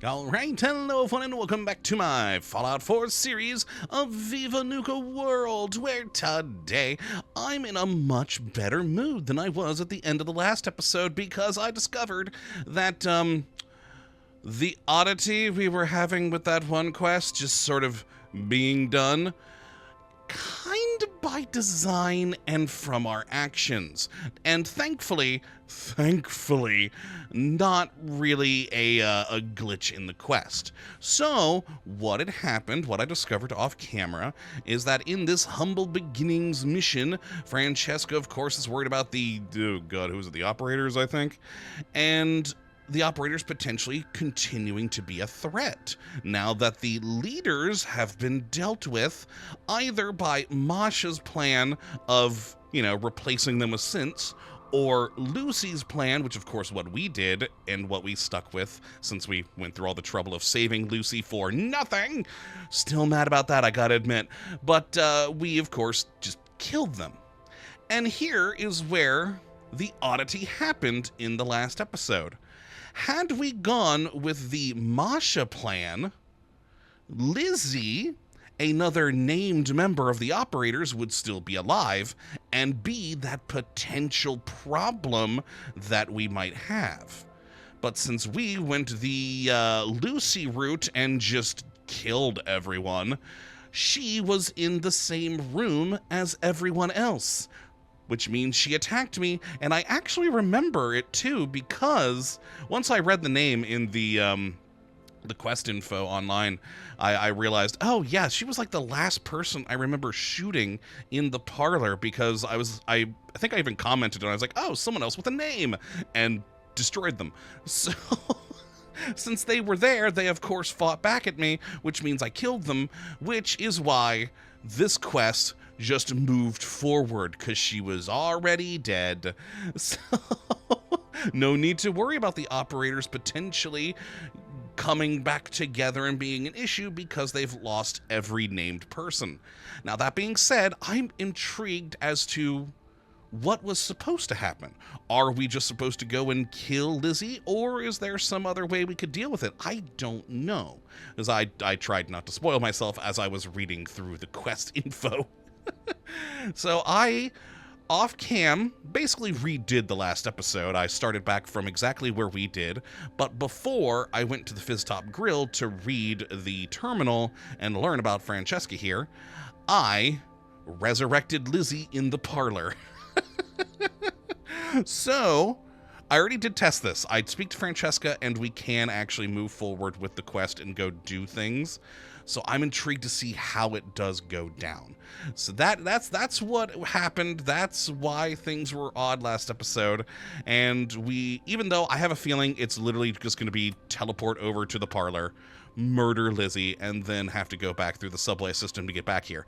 Alright, hello everyone and welcome back to my Fallout 4 series of Viva Nuka-World, where today I'm in a much better mood than I was at the end of the last episode because I discovered that, the oddity we were having with that one quest just sort of being done kind of by design and from our actions. And thankfully, not really a glitch in the quest. So, what had happened, what I discovered off camera, is that in this humble beginnings mission, Francesca, of course, is worried about the, oh god, who's it, the operators, I think? And the operators potentially continuing to be a threat now that the leaders have been dealt with either by Masha's plan of, replacing them with synths, or Lucy's plan, which of course what we did and what we stuck with since we went through all the trouble of saving Lucy for nothing. Still mad about that, I gotta admit. But we of course just killed them. And here is where the oddity happened in the last episode. Had we gone with the Masha plan, Lizzie, another named member of the operators, would still be alive and be that potential problem that we might have. But since we went the Lucy route and just killed everyone, she was in the same room as everyone else, which means she attacked me, and I actually remember it too because once I read the name in the quest info online, I realized, oh yeah, she was like the last person I remember shooting in the parlor because I think I even commented and I was like, oh, someone else with a name, and destroyed them. So since they were there, they of course fought back at me, which means I killed them, which is why this quest just moved forward, because she was already dead. So no need to worry about the operators potentially coming back together and being an issue because they've lost every named person. Now, that being said, I'm intrigued as to what was supposed to happen. Are we just supposed to go and kill Lizzie, or is there some other way we could deal with it? I don't know, because I tried not to spoil myself as I was reading through the quest info. So I, off cam, basically redid the last episode. I started back from exactly where we did, but before I went to the Fizz Top Grill to read the terminal and learn about Francesca here, I resurrected Lizzie in the parlor. So, I already did test this. I'd speak to Francesca and we can actually move forward with the quest and go do things. So I'm intrigued to see how it does go down. So that's what happened. That's why things were odd last episode. And even though I have a feeling it's literally just going to be teleport over to the parlor, murder Lizzie, and then have to go back through the subway system to get back here.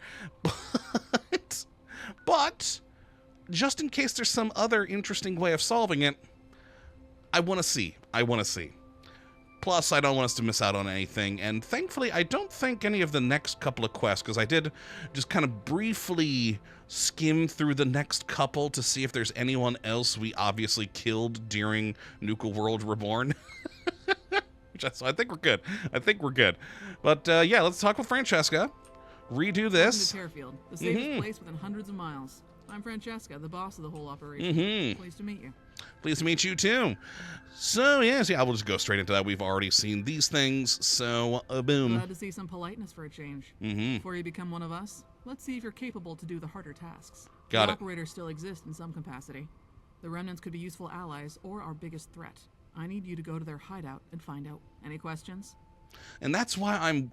But just in case there's some other interesting way of solving it, I want to see. Plus, I don't want us to miss out on anything, and thankfully, I don't think any of the next couple of quests, because I did just kind of briefly skim through the next couple to see if there's anyone else we obviously killed during Nuka-World Reborn. So I think we're good. But, yeah, let's talk with Francesca, redo this. Welcome to Tearfield, the safest place within hundreds of miles. I'm Francesca, the boss of the whole operation. Pleased to meet you. Pleased to meet you, too. So, yes, I will just go straight into that. We've already seen these things, so boom. Glad to see some politeness for a change. Before you become one of us, let's see if you're capable to do the harder tasks. Got the it. Operators still exist in some capacity. The remnants could be useful allies or our biggest threat. I need you to go to their hideout and find out. Any questions? And that's why I'm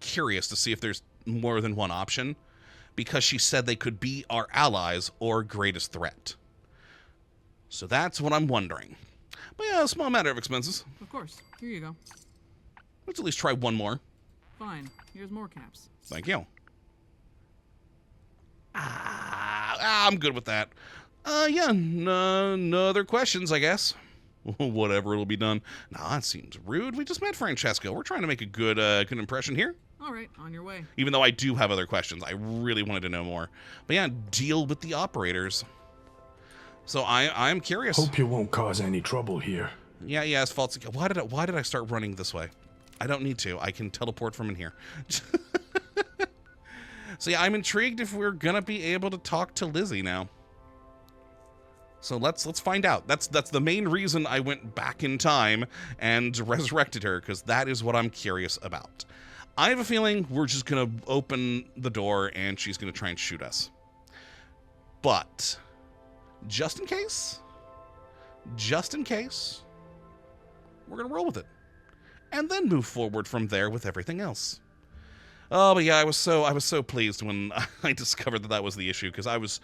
curious to see if there's more than one option, because she said they could be our allies or greatest threat. So that's what I'm wondering. But yeah, a small matter of expenses. Of course. Here you go. Let's at least try one more. Fine. Here's more caps. Thank you. I'm good with that. Yeah, no other questions, I guess. Whatever, it'll be done. Nah, that seems rude. We just met Francesca. We're trying to make a good impression here. All right, on your way. Even though I do have other questions, I really wanted to know more. But yeah, deal with the operators. So I'm curious. Hope you won't cause any trouble here. Yeah, asphalt. Why did I start running this way? I don't need to. I can teleport from in here. So yeah, I'm intrigued if we're gonna be able to talk to Lizzie now. So let's find out. That's the main reason I went back in time and resurrected her, because that is what I'm curious about. I have a feeling we're just gonna open the door and she's gonna try and shoot us. But just in case, we're gonna roll with it, and then move forward from there with everything else. Oh, but yeah, I was so pleased when I discovered that was the issue, because I was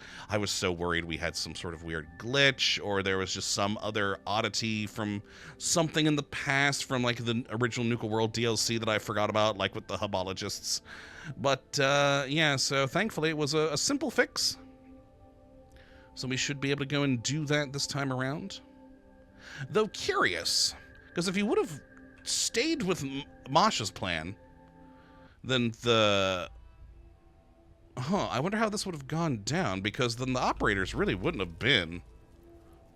so worried we had some sort of weird glitch, or there was just some other oddity from something in the past from like the original Nuka-World DLC that I forgot about, like with the hubologists. But yeah, so thankfully it was a simple fix. So we should be able to go and do that this time around. Though curious, because if you would have stayed with Masha's plan, then I wonder how this would have gone down, because then the operators really wouldn't have been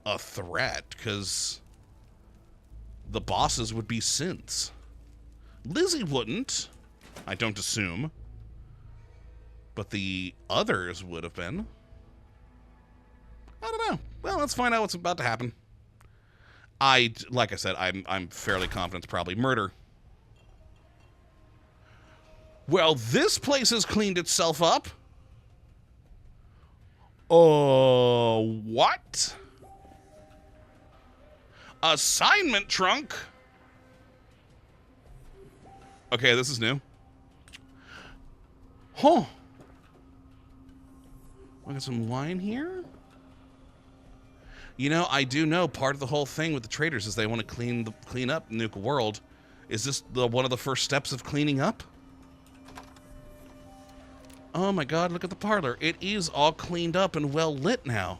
a threat, because the bosses would be synths. Lizzie wouldn't, I don't assume, but the others would have been. I don't know. Well, let's find out what's about to happen. Like I said, I'm fairly confident it's probably murder. Well, this place has cleaned itself up. Oh, what? Assignment trunk? Okay, this is new. Huh. We got some wine here. You know, I do know part of the whole thing with the traders is they want to clean up Nuka-World. Is this one of the first steps of cleaning up? Oh my god, look at the parlor. It is all cleaned up and well lit now.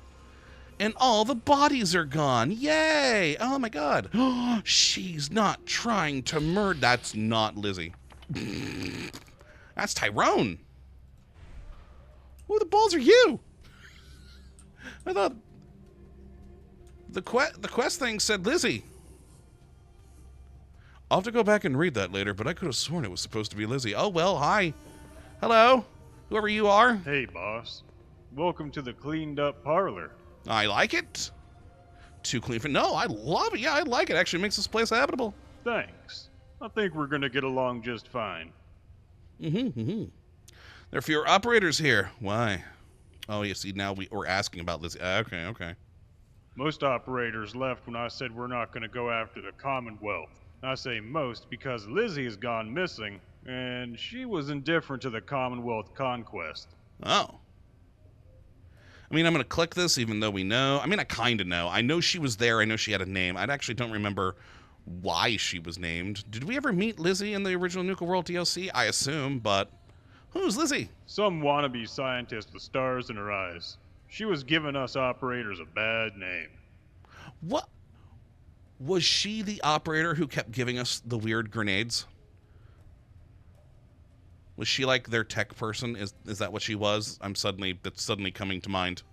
And all the bodies are gone. Yay! Oh my god. She's not trying to murder. That's not Lizzie. That's Tyrone. Who the balls are you? I thought the quest thing said Lizzie. I'll have to go back and read that later, but I could have sworn it was supposed to be Lizzie. Oh well, hi. Hello. Whoever you are. Hey, boss. Welcome to the cleaned up parlor. I like it. Too clean for... No, I love it. Yeah, I like it. Actually makes this place habitable. Thanks. I think we're gonna get along just fine. There are fewer operators here. Why? Oh, you see, now we're asking about Lizzie. Okay. Most operators left when I said we're not gonna go after the Commonwealth. I say most because Lizzie has gone missing, and she was indifferent to the Commonwealth conquest. Oh. I mean, I'm going to click this even though we know. I mean, I kind of know. I know she was there. I know she had a name. I actually don't remember why she was named. Did we ever meet Lizzie in the original Nuka-World DLC? I assume, but who's Lizzie? Some wannabe scientist with stars in her eyes. She was giving us operators a bad name. What? Was she the operator who kept giving us the weird grenades? Was she like their tech person? Is that what she was? That's suddenly coming to mind.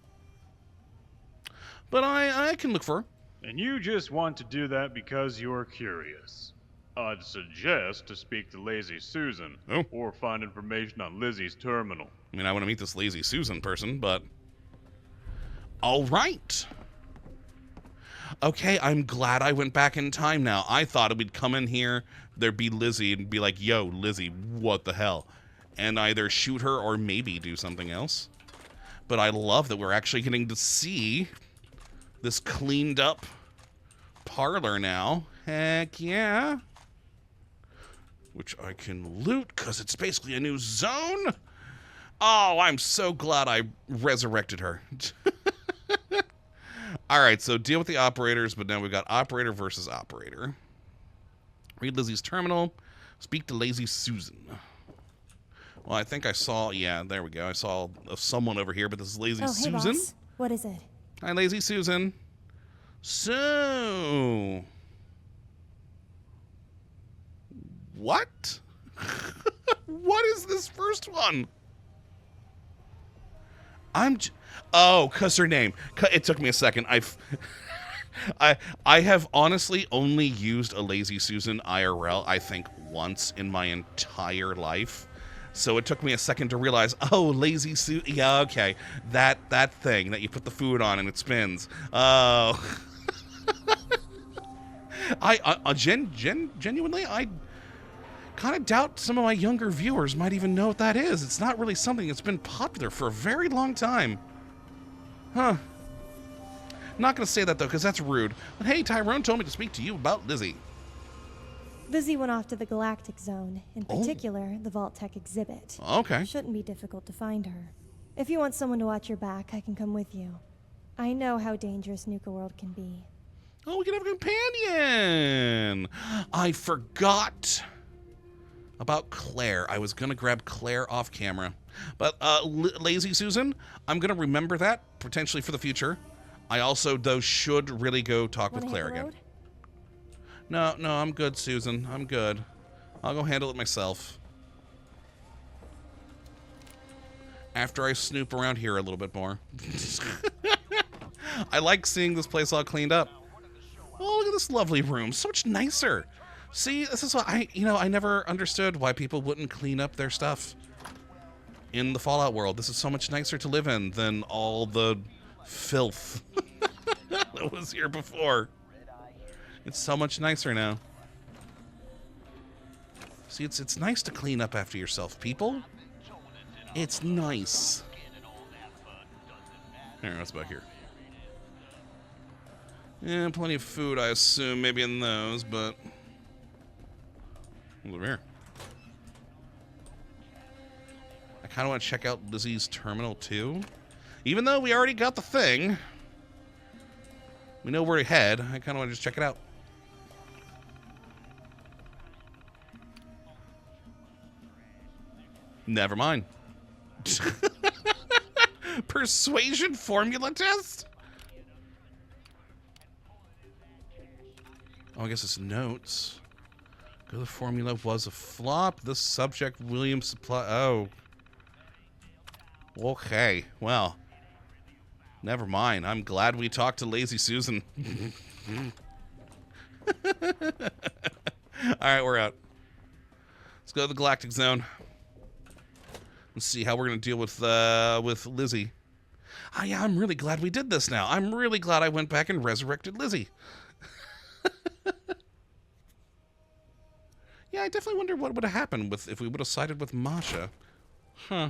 But I can look for her. And you just want to do that because you're curious. I'd suggest to speak to Lazy Susan, or find information on Lizzie's terminal. I mean, I want to meet this Lazy Susan person, but... All right. Okay, I'm glad I went back in time now. I thought we'd come in here, there'd be Lizzie, and be like, yo, Lizzie, what the hell? And either shoot her or maybe do something else. But I love that we're actually getting to see this cleaned up parlor now. Heck yeah. Which I can loot, because it's basically a new zone. Oh, I'm so glad I resurrected her. All right, so deal with the operators, but now we've got operator versus operator. Read Lizzie's terminal. Speak to Lazy Susan. Well, I think I saw... Yeah, there we go. I saw someone over here, but this is Lazy Susan. Hey, boss. What is it? Hi, Lazy Susan. So... What? What is this first one? Oh, 'cause her name. It took me a second. I have honestly only used a Lazy Susan IRL, I think, once in my entire life. So it took me a second to realize, oh, Lazy Susan, yeah, okay, that thing that you put the food on and it spins. Oh, genuinely, I kind of doubt some of my younger viewers might even know what that is. It's not really something that's been popular for a very long time. Huh. Not going to say that, though, because that's rude. But hey, Tyrone told me to speak to you about Lizzie. Lizzie went off to the Galactic Zone, in particular, the Vault Tech exhibit. Okay. Shouldn't be difficult to find her. If you want someone to watch your back, I can come with you. I know how dangerous Nuka-World can be. Oh, we can have a companion! I forgot about Claire. I was going to grab Claire off camera. But Lazy Susan, I'm going to remember that, potentially for the future. I also, though, should really go talk with Claire again. No, I'm good, Susan. I'm good. I'll go handle it myself. After I snoop around here a little bit more. I like seeing this place all cleaned up. Oh, look at this lovely room. So much nicer. See, this is what I never understood why people wouldn't clean up their stuff in the Fallout world. This is so much nicer to live in than all the filth that was here before. It's so much nicer now. See, it's nice to clean up after yourself, people. It's nice. All right, what's back here? Yeah, plenty of food, I assume, maybe in those, but what's over here? I kind of want to check out Lizzie's terminal too, even though we already got the thing. We know where to head. I kind of want to just check it out. Never mind. Persuasion formula test? Oh, I guess it's notes. The formula was a flop. The subject, William Supply. Oh. Okay. Well. Never mind. I'm glad we talked to Lazy Susan. Alright, we're out. Let's go to the Galactic Zone. Let's see how we're going to deal with Lizzie. Ah, yeah, I'm really glad we did this now. I'm really glad I went back and resurrected Lizzie. Yeah, I definitely wonder what would have happened if we would have sided with Masha. Huh.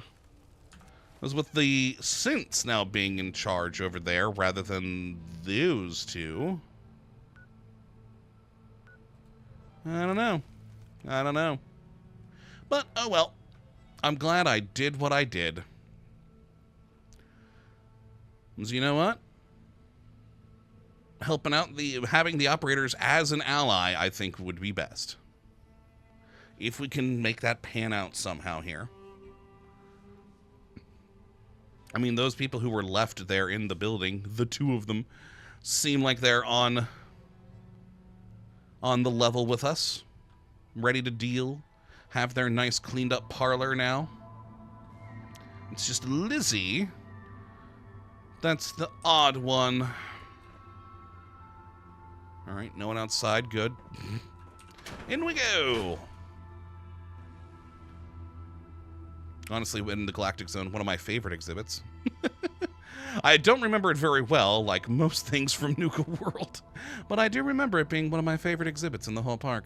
It was with the synths now being in charge over there rather than those two. I don't know. But, oh well. I'm glad I did what I did. So you know what? Helping out having the operators as an ally, I think would be best. If we can make that pan out somehow here. I mean, those people who were left there in the building, the two of them, seem like they're on the level with us. Ready to deal. Have their nice cleaned up parlor now. It's just Lizzie. That's the odd one. Alright, no one outside. Good. In we go! Honestly, in the Galactic Zone, one of my favorite exhibits. I don't remember it very well, like most things from Nuka-World. But I do remember it being one of my favorite exhibits in the whole park.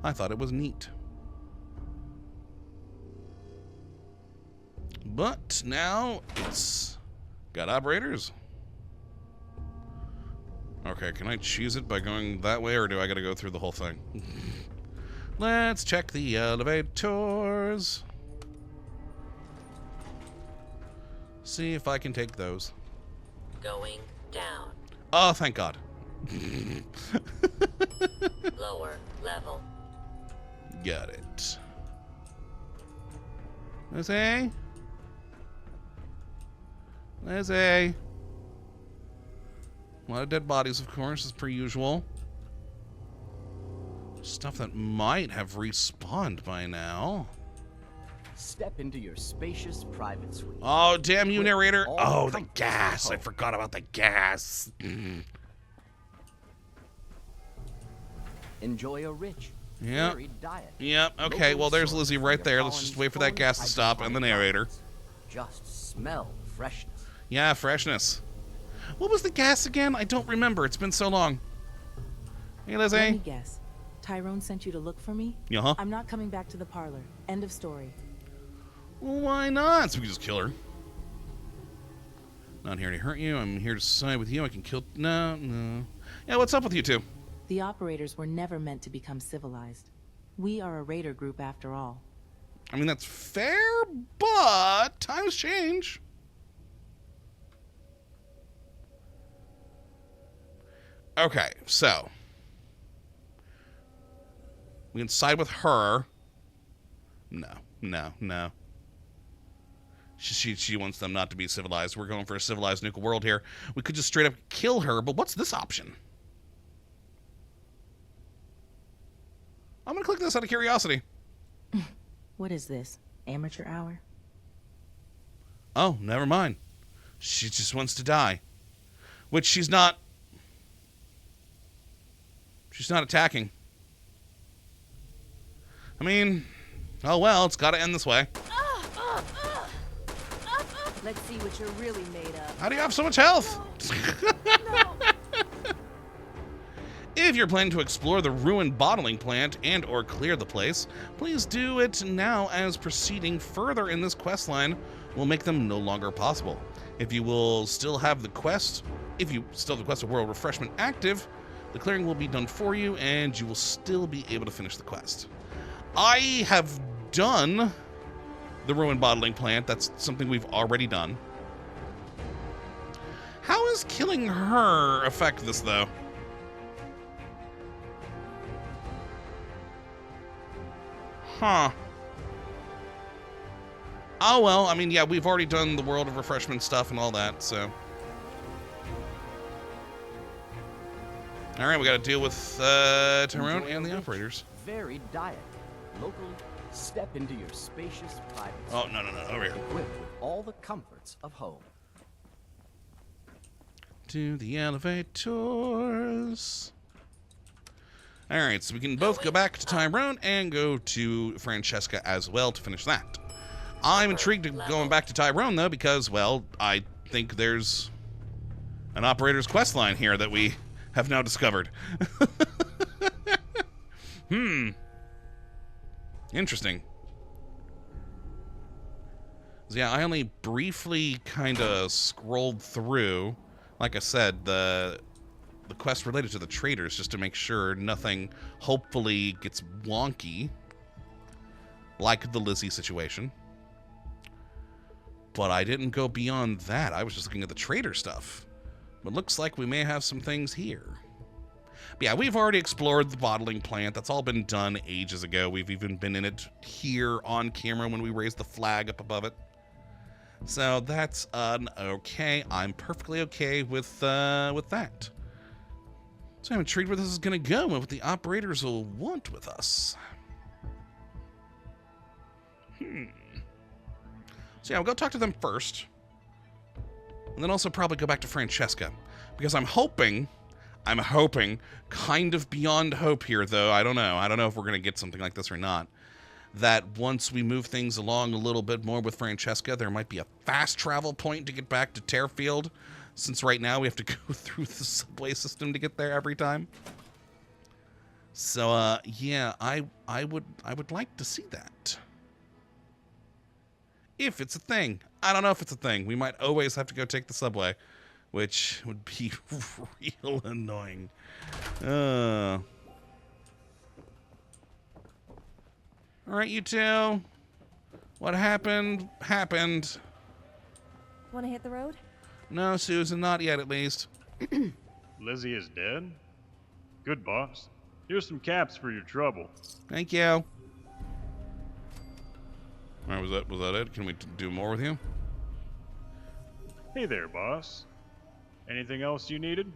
I thought it was neat. But now it's got operators. Okay, can I choose it by going that way, or do I gotta go through the whole thing? Let's check the elevators. See if I can take those. Going down. Oh, thank God. Lower level. Got it. Lizzie? Lizzie? A lot of dead bodies, of course, as per usual. Stuff that might have respawned by now. Step into your spacious private suite. Oh, damn you, With narrator. all Oh, the comforts gas. at I home. forgot about the gas. Enjoy a rich, Yeah. varied diet. Yep, okay, well, there's Lizzie right there. Let's just wait for that gas to stop and the narrator. Just smell freshness. Yeah, freshness. What was the gas again? I don't remember. It's been so long. Hey, Let me Lizzie. guess. Tyrone sent you to look for me? Uh-huh. I'm not coming back to the parlor. End of story. Well, why not? So we can just kill her. Not here to hurt you. I'm here to side with you. I can kill... No. Yeah, what's up with you two? The operators were never meant to become civilized. We are a raider group after all. I mean, that's fair, but times change. Okay, so we can side with her. No. She wants them not to be civilized. We're going for a civilized Nuka-World here. We could just straight up kill her, but what's this option? I'm going to click this out of curiosity. What is this? Amateur hour? Oh, never mind. She just wants to die. Which she's not... She's not attacking. I mean... Oh well, it's gotta end this way. Let's see what you're really made of. How do you have so much health? If you're planning to explore the ruined bottling plant and or clear the place, please do it now, as proceeding further in this quest line will make them no longer possible. If you still have the quest of World Refreshment active, the clearing will be done for you and you will still be able to finish the quest. I have done the ruined bottling plant. That's something we've already done. How does killing her affect this, though? Huh. Oh, well, I mean, yeah, we've already done the World of Refreshment stuff and all that, so. All right, we got to deal with Tyrone and the operators. Varied diet. Locally, step into your spacious private. Oh, no, over here. Equipped with all the comforts of home. To the elevators. All right, so we can both go back to Tyrone and go to Francesca as well to finish that. I'm intrigued to going back to Tyrone, though, because, well, I think there's an operator's quest line here that we have now discovered. Interesting. So yeah, I only briefly kind of scrolled through, like I said, the quest related to the traders, just to make sure nothing hopefully gets wonky, like the Lizzie situation. But I didn't go beyond that. I was just looking at the trader stuff. But looks like we may have some things here. But yeah, we've already explored the bottling plant. That's all been done ages ago. We've even been in it here on camera when we raised the flag up above it. So that's okay. I'm perfectly okay with that. So I'm intrigued where this is going to go and what the operators will want with us. So yeah, we'll go talk to them first. And then also probably go back to Francesca. Because I'm hoping, kind of beyond hope here, though. I don't know. I don't know if we're going to get something like this or not. That once we move things along a little bit more with Francesca, there might be a fast travel point to get back to Tearfield. Since right now we have to go through the subway system to get there every time. So, yeah, I would like to see that. If it's a thing. I don't know if it's a thing. We might always have to go take the subway, which would be real annoying. All right, you two. What happened? Happened. Want to hit the road? No, Susan, not yet, at least. Lizzie is dead? Good, boss. Here's some caps for your trouble. Thank you. All right, was that it? Can we do more with you? Hey there, boss. Anything else you needed?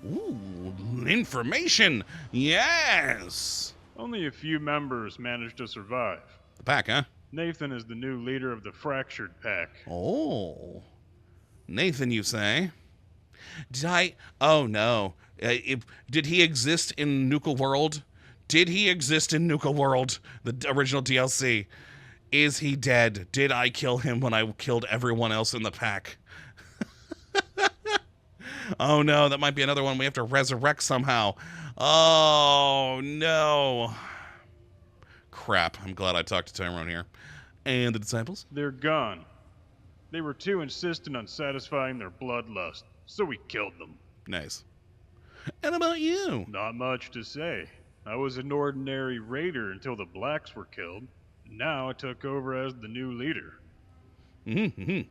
Ooh, information! Yes! Only a few members managed to survive. The pack, huh? Nathan is the new leader of the Fractured Pack. Oh. Nathan, you say? Oh, no. Did he exist in Nuka-World? Did he exist in Nuka-World, the original DLC? Is he dead? Did I kill him when I killed everyone else in the pack? Oh no, that might be another one we have to resurrect somehow. Oh no. Crap, I'm glad I talked to Tyrone here. And the disciples? They're gone. They were too insistent on satisfying their bloodlust, so we killed them. Nice. And about you? Not much to say. I was an ordinary raider until the blacks were killed. Now I took over as the new leader. Mm-hmm.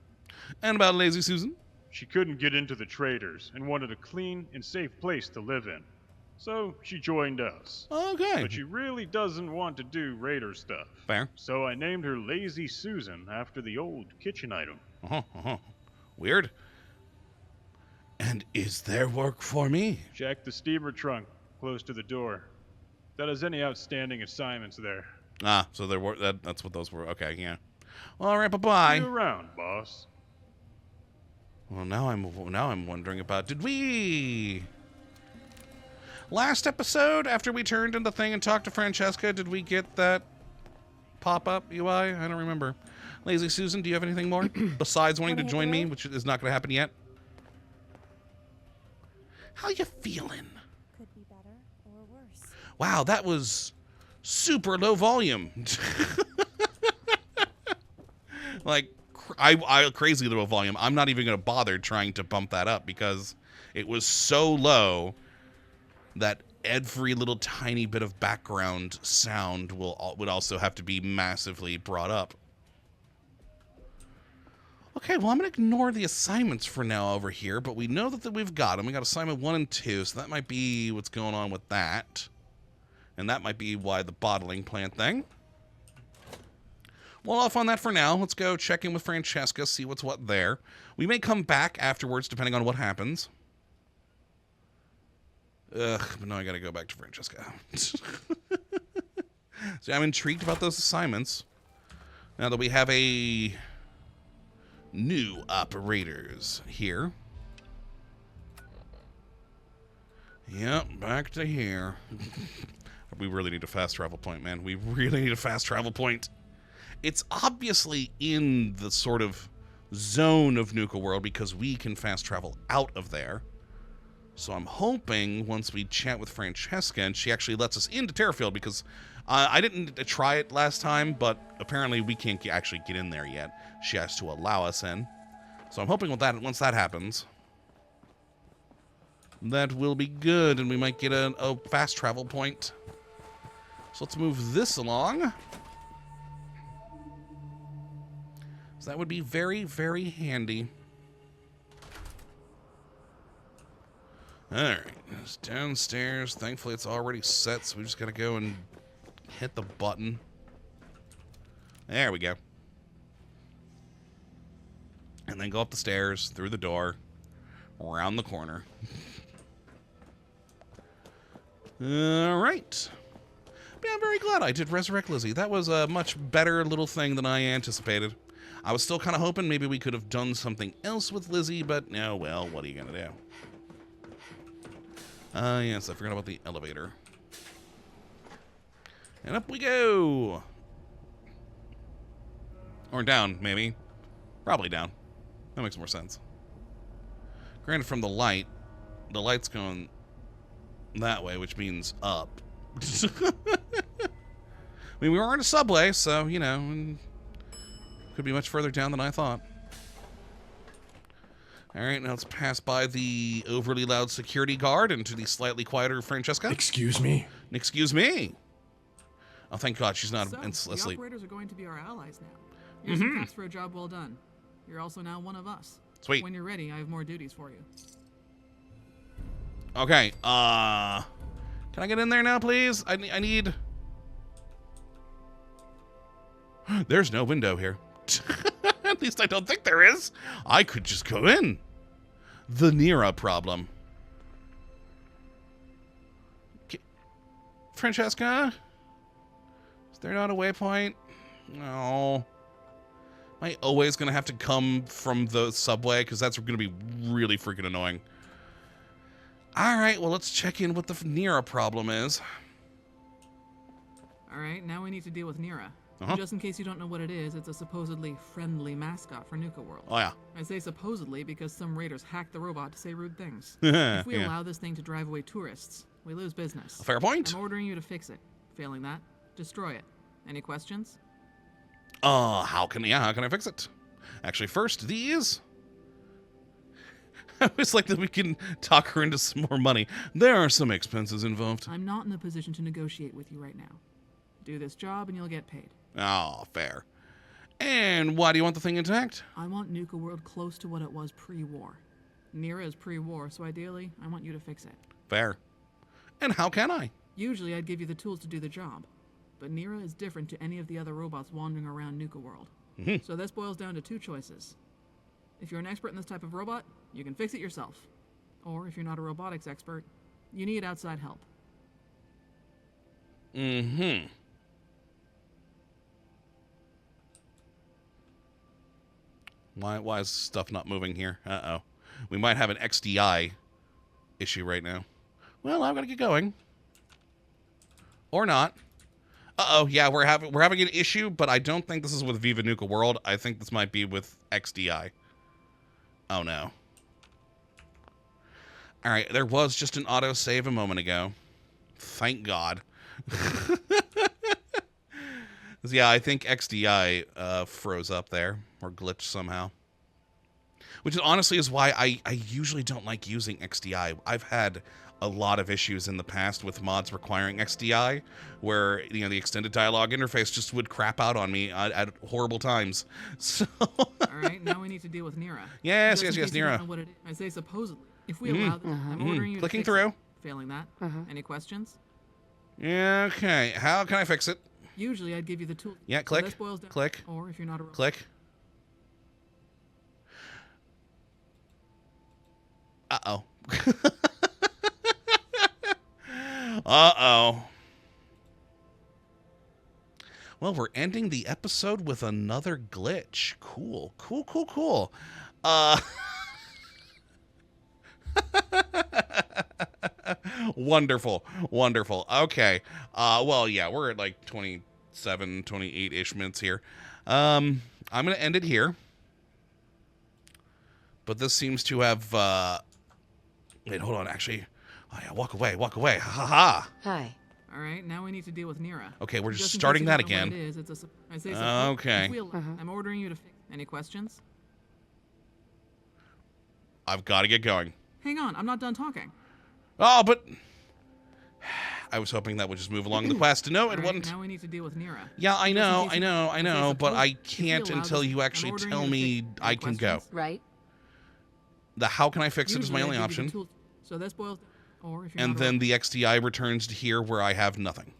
And about Lazy Susan? She couldn't get into the traders and wanted a clean and safe place to live in. So she joined us. Okay. But she really doesn't want to do raider stuff. Fair. So I named her Lazy Susan after the old kitchen item. Weird. And is there work for me? Check the steamer trunk close to the door. That has any outstanding assignments there. Ah, so there were that's what those were. Okay, yeah. Well, all right, bye-bye. See you around, boss. Well, now I'm wondering about, did we last episode after we turned in the thing and talked to Francesca, did we get that pop-up UI? I don't remember. Lazy Susan, do you have anything more besides wanting to join me, which is not going to happen yet? How you feeling? Could be better or worse. Wow, that was super low volume. Like, I crazy low volume. I'm not even going to bother trying to bump that up because it was so low that every little tiny bit of background sound would also have to be massively brought up. Okay, well, I'm going to ignore the assignments for now over here, but we know that we've got them. We got assignment 1 and 2, so that might be what's going on with that. And that might be why the bottling plant thing. Well, off on that for now. Let's go check in with Francesca, see what's what there. We may come back afterwards, depending on what happens. Ugh, but now I gotta go back to Francesca. So I'm intrigued about those assignments. Now that we have a new operators here. Yep, back to here. We really need a fast travel point, man. We really need a fast travel point. It's obviously in the sort of zone of Nuka-World because we can fast travel out of there. So I'm hoping once we chat with Francesca and she actually lets us into Terrafield, because I didn't try it last time, but apparently we can't actually get in there yet. She has to allow us in. So I'm hoping with that, once that happens, that will be good and we might get a fast travel point. So let's move this along. So that would be very, very handy. Alright, it's downstairs. Thankfully it's already set, so we just gotta go and hit the button. There we go. And then go up the stairs, through the door, around the corner. Alright. Yeah, I'm very glad I did resurrect Lizzie. That was a much better little thing than I anticipated. I was still kind of hoping maybe we could have done something else with Lizzie, but no, well, what are you going to do? Yes, I forgot about the elevator. And up we go! Or down, maybe. Probably down. That makes more sense. Granted, from the light's going that way, which means up. I mean, we were in a subway, so, you know, could be much further down than I thought. Alright, now let's pass by the overly loud security guard into the slightly quieter Francesca. Excuse me? Excuse me? Oh, thank God she's not So, asleep. the operators are going to be our allies now. Here's some caps for a job well done. You're also now one of us. Sweet. When you're ready, I have more duties for you. Okay, can I get in there now, please? I need... There's no window here. At least I don't think there is. I could just go in. The Nira problem. Francesca? Is there not a waypoint? No. Am I always going to have to come from the subway? Because that's going to be really freaking annoying. All right, well, let's check in what the Nira problem is. All right, now we need to deal with Nira. Uh-huh. Just in case you don't know what it is, it's a supposedly friendly mascot for Nuka-World. Oh, yeah. I say supposedly because some raiders hacked the robot to say rude things. If we Yeah. allow this thing to drive away tourists, we lose business. Fair point. I'm ordering you to fix it. Failing that, destroy it. Any questions? How can I fix it? Actually, first, these. I always like that we can talk her into some more money. There are some expenses involved. I'm not in the position to negotiate with you right now. Do this job and you'll get paid. Oh, fair. And why do you want the thing intact? I want Nuka-World close to what it was pre-war. Nira is pre-war, so ideally, I want you to fix it. Fair. And how can I? Usually, I'd give you the tools to do the job. But Nira is different to any of the other robots wandering around Nuka-World. Mhm. So this boils down to two choices. If you're an expert in this type of robot, you can fix it yourself. Or if you're not a robotics expert, you need outside help. Mm-hmm. Why is stuff not moving here? Uh-oh. We might have an XDI issue right now. Well, I'm gonna get going. Or not. Uh-oh, yeah, we're having an issue, but I don't think this is with Viva Nuka-World. I think this might be with XDI. Oh no. Alright, there was just an autosave a moment ago. Thank God. Yeah, I think XDI froze up there, or glitched somehow. Which honestly is why I usually don't like using XDI. I've had a lot of issues in the past with mods requiring XDI, where, you know, the extended dialogue interface just would crap out on me at horrible times. So... All right, now we need to deal with Nira. Yes, Just in yes, case you don't Nira. know what it is. I say supposedly. If we allow this, I'm ordering you to Clicking fix through. it. Failing that, any questions? Yeah, okay. How can I fix it? Usually, I'd give you the tool. Yeah, So click, this boils down- click, Or if you're not a click. Uh-oh. Uh-oh. Well, we're ending the episode with another glitch. Cool, cool, cool, cool. Wonderful, wonderful. Okay. Well, yeah, we're at like 27, 28-ish minutes here. I'm going to end it here. But this seems to have, wait, hold on, actually. Oh, yeah, walk away, walk away. Ha ha ha. Hi. All right, now we need to deal with Nira. Okay, we're just in case starting you that don't know what again. it is, it's a I say Okay. If we allow- I'm ordering you to fix. Any questions? I've got to get going. Hang on, I'm not done talking. Oh, but I was hoping that would just move along the quest. No, All it right, wouldn't. now we need to deal with Nira. Yeah, I Just in know, case I you- know, I say know, but I if we can't allow until this, you I'm actually ordering tell you to me fix. I Any can go. questions? Right? The how can I fix it is my Usually only I'd give you the option. tools- So this boils. Or if you're And not a then the XDI returns to here where I have nothing.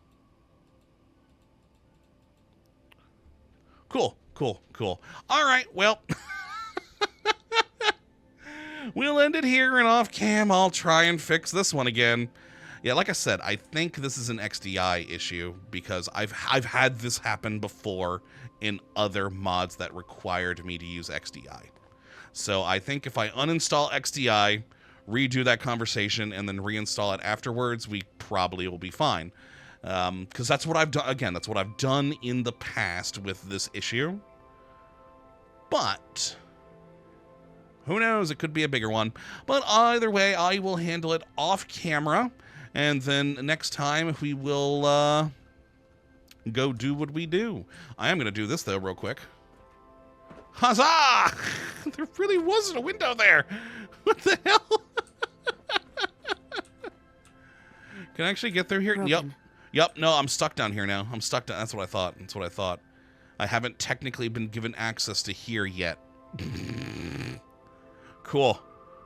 Cool, cool, cool. All right, well, we'll end it here, and off cam, I'll try and fix this one again. Yeah, like I said, I think this is an XDI issue because I've had this happen before in other mods that required me to use XDI. So I think if I uninstall XDI, redo that conversation, and then reinstall it afterwards, we probably will be fine. Because that's what I've done. Again, that's what I've done in the past with this issue. But who knows? It could be a bigger one. But either way, I will handle it off camera. And then next time we will go do what we do. I am going to do this, though, real quick. Huzzah! There really wasn't a window there. What the hell? Can I actually get through here? Yep. Broken. Yep. No, I'm stuck down here now. I'm stuck down. That's what I thought. That's what I thought. I haven't technically been given access to here yet. Cool.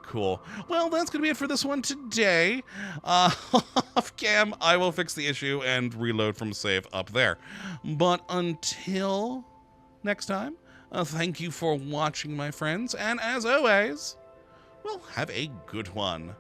Cool. Well, that's going to be it for this one today. Off cam, I will fix the issue and reload from save up there. But until next time, thank you for watching, my friends. And as always, well, have a good one.